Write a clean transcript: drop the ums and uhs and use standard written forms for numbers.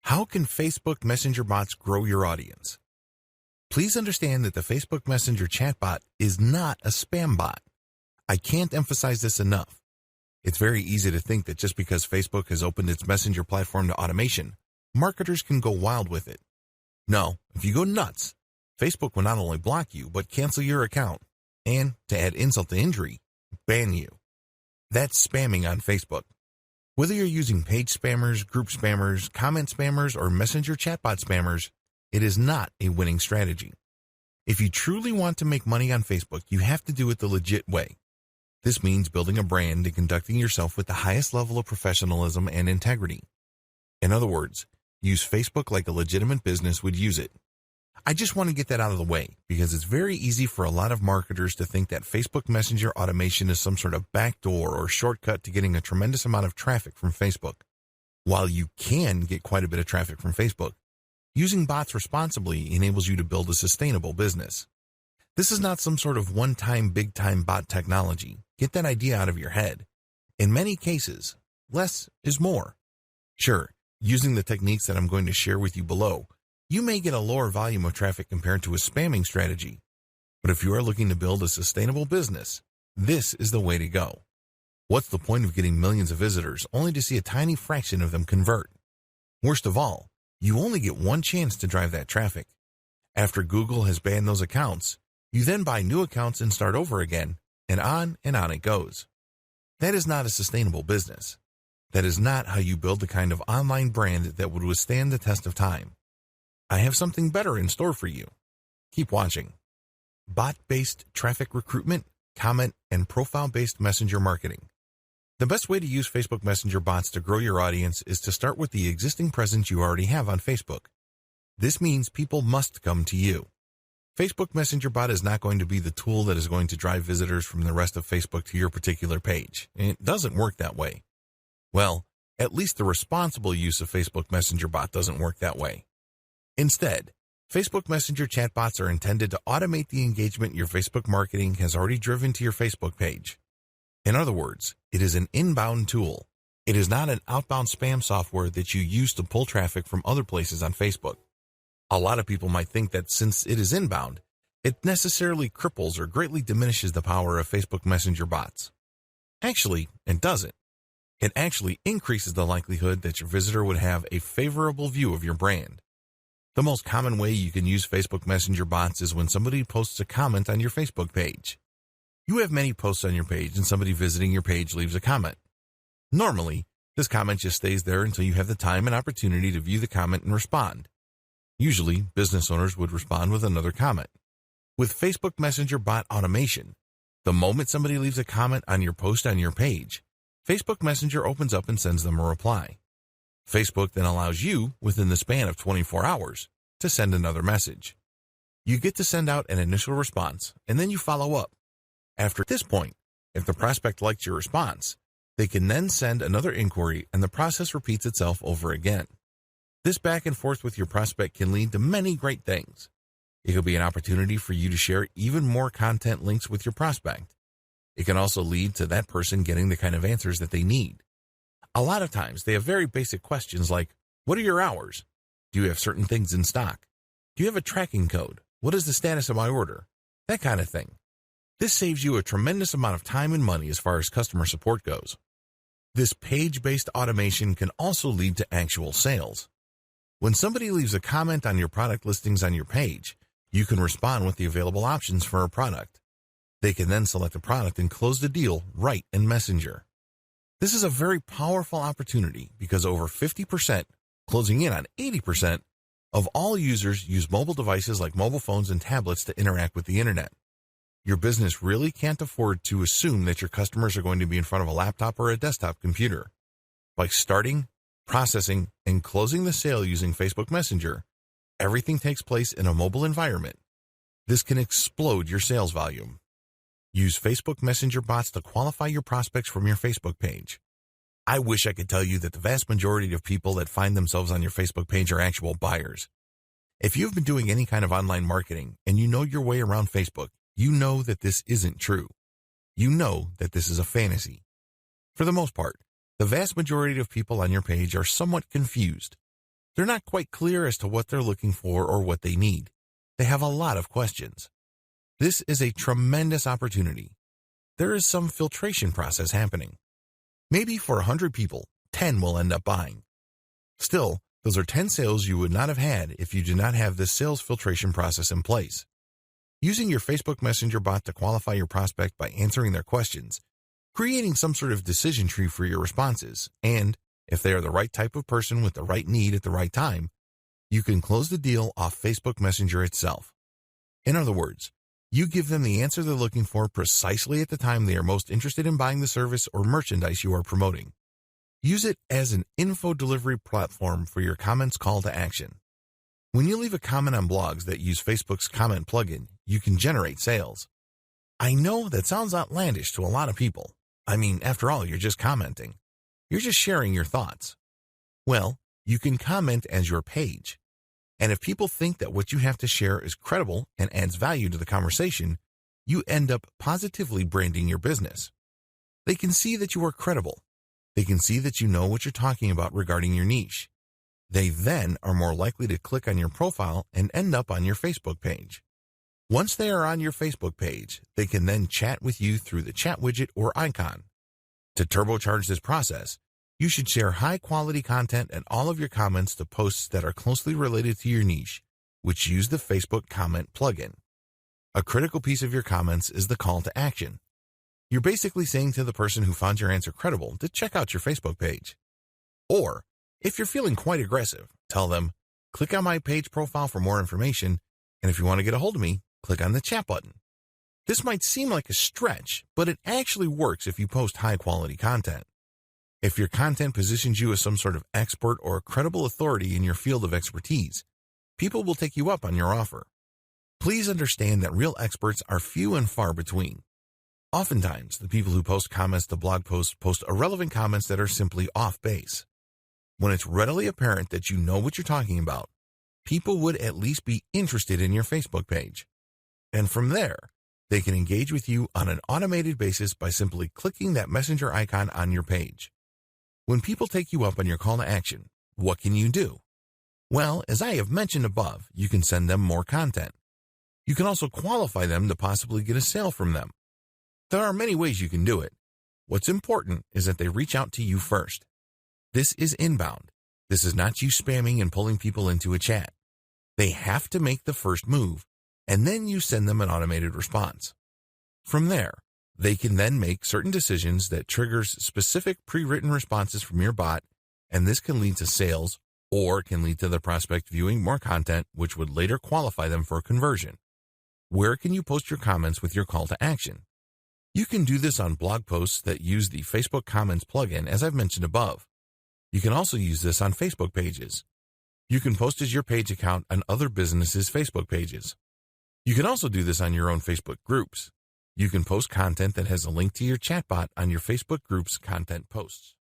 How can Facebook Messenger bots grow your audience? Please understand that the Facebook Messenger chatbot is not a spam bot. I can't emphasize this enough. It's very easy to think that just because Facebook has opened its Messenger platform to automation, marketers can go wild with it. No, if you go nuts, Facebook will not only block you, but cancel your account, and, to add insult to injury, ban you. That's spamming on Facebook. Whether you're using page spammers, group spammers, comment spammers, or Messenger chatbot spammers, it is not a winning strategy. If you truly want to make money on Facebook, you have to do it the legit way. This means building a brand and conducting yourself with the highest level of professionalism and integrity. In other words, use Facebook like a legitimate business would use it. I just want to get that out of the way because it's very easy for a lot of marketers to think that Facebook Messenger automation is some sort of backdoor or shortcut to getting a tremendous amount of traffic from Facebook. While you can get quite a bit of traffic from Facebook, using bots responsibly enables you to build a sustainable business. This is not some sort of one-time big-time bot technology. Get that idea out of your head. In many cases, less is more. Sure, using the techniques that I'm going to share with you below, you may get a lower volume of traffic compared to a spamming strategy. But if you are looking to build a sustainable business, this is the way to go. What's the point of getting millions of visitors only to see a tiny fraction of them convert? Worst of all, you only get one chance to drive that traffic. After Google has banned those accounts, you then buy new accounts and start over again, and on it goes. That is not a sustainable business. That is not how you build the kind of online brand that would withstand the test of time. I have something better in store for you. Keep watching. Bot-based traffic recruitment, comment, and profile-based messenger marketing. The best way to use Facebook Messenger bots to grow your audience is to start with the existing presence you already have on Facebook. This means people must come to you. Facebook Messenger bot is not going to be the tool that is going to drive visitors from the rest of Facebook to your particular page. It doesn't work that way. Well, at least the responsible use of Facebook Messenger bot doesn't work that way. Instead, Facebook Messenger chatbots are intended to automate the engagement your Facebook marketing has already driven to your Facebook page. In other words, it is an inbound tool. It is not an outbound spam software that you use to pull traffic from other places on Facebook. A lot of people might think that since it is inbound, it necessarily cripples or greatly diminishes the power of Facebook Messenger bots. Actually, it doesn't. It actually increases the likelihood that your visitor would have a favorable view of your brand. The most common way you can use Facebook Messenger bots is when somebody posts a comment on your Facebook page. You have many posts on your page and somebody visiting your page leaves a comment. Normally, this comment just stays there until you have the time and opportunity to view the comment and respond. Usually, business owners would respond with another comment. With Facebook Messenger bot automation, the moment somebody leaves a comment on your post on your page, Facebook Messenger opens up and sends them a reply. Facebook then allows you, within the span of 24 hours, to send another message. You get to send out an initial response, and then you follow up. After this point, if the prospect likes your response, they can then send another inquiry, and the process repeats itself over again. This back and forth with your prospect can lead to many great things. It could be an opportunity for you to share even more content links with your prospect. It can also lead to that person getting the kind of answers that they need. A lot of times, they have very basic questions like, what are your hours? Do you have certain things in stock? Do you have a tracking code? What is the status of my order? That kind of thing. This saves you a tremendous amount of time and money as far as customer support goes. This page-based automation can also lead to actual sales. When somebody leaves a comment on your product listings on your page, you can respond with the available options for a product. They can then select a product and close the deal right in Messenger. This is a very powerful opportunity because over 50%, closing in on 80%, of all users use mobile devices like mobile phones and tablets to interact with the internet. Your business really can't afford to assume that your customers are going to be in front of a laptop or a desktop computer. By starting, processing, and closing the sale using Facebook Messenger, everything takes place in a mobile environment. This can explode your sales volume. Use Facebook Messenger bots to qualify your prospects from your Facebook page. I wish I could tell you that the vast majority of people that find themselves on your Facebook page are actual buyers. If you've been doing any kind of online marketing and you know your way around Facebook, you know that this isn't true. You know that this is a fantasy. For the most part, the vast majority of people on your page are somewhat confused. They're not quite clear as to what they're looking for or what they need. They have a lot of questions. This is a tremendous opportunity. There is some filtration process happening. Maybe for 100 people, 10 will end up buying. Still, those are 10 sales you would not have had if you did not have this sales filtration process in place. Using your Facebook Messenger bot to qualify your prospect by answering their questions, creating some sort of decision tree for your responses, and, if they are the right type of person with the right need at the right time, you can close the deal off Facebook Messenger itself. In other words, you give them the answer they're looking for precisely at the time they are most interested in buying the service or merchandise you are promoting. Use it as an info delivery platform for your comments call to action. When you leave a comment on blogs that use Facebook's comment plugin, you can generate sales. I know that sounds outlandish to a lot of people. I mean, after all, you're just commenting. You're just sharing your thoughts. Well, you can comment as your page. And if people think that what you have to share is credible and adds value to the conversation, you end up positively branding your business. They can see that you are credible. They can see that you know what you're talking about regarding your niche. They then are more likely to click on your profile and end up on your Facebook page. Once they are on your Facebook page, they can then chat with you through the chat widget or icon. To turbocharge this process, you should share high-quality content and all of your comments to posts that are closely related to your niche, which use the Facebook comment plugin. A critical piece of your comments is the call to action. You're basically saying to the person who found your answer credible to check out your Facebook page. Or, if you're feeling quite aggressive, tell them, click on my page profile for more information, and if you want to get a hold of me, click on the chat button. This might seem like a stretch, but it actually works if you post high-quality content. If your content positions you as some sort of expert or credible authority in your field of expertise, people will take you up on your offer. Please understand that real experts are few and far between. Oftentimes, the people who post comments to blog posts post irrelevant comments that are simply off base. When it's readily apparent that you know what you're talking about, people would at least be interested in your Facebook page. And from there, they can engage with you on an automated basis by simply clicking that messenger icon on your page. When people take you up on your call to action, what can you do? Well, as I have mentioned above, you can send them more content. You can also qualify them to possibly get a sale from them. There are many ways you can do it. What's important is that they reach out to you first. This is inbound. This is not you spamming and pulling people into a chat. They have to make the first move, and then you send them an automated response. From there, they can then make certain decisions that triggers specific pre-written responses from your bot, and this can lead to sales or can lead to the prospect viewing more content, which would later qualify them for a conversion. Where can you post your comments with your call to action? You can do this on blog posts that use the Facebook Comments plugin, as I've mentioned above. You can also use this on Facebook pages. You can post as your page account on other businesses' Facebook pages. You can also do this on your own Facebook groups. You can post content that has a link to your chatbot on your Facebook group's content posts.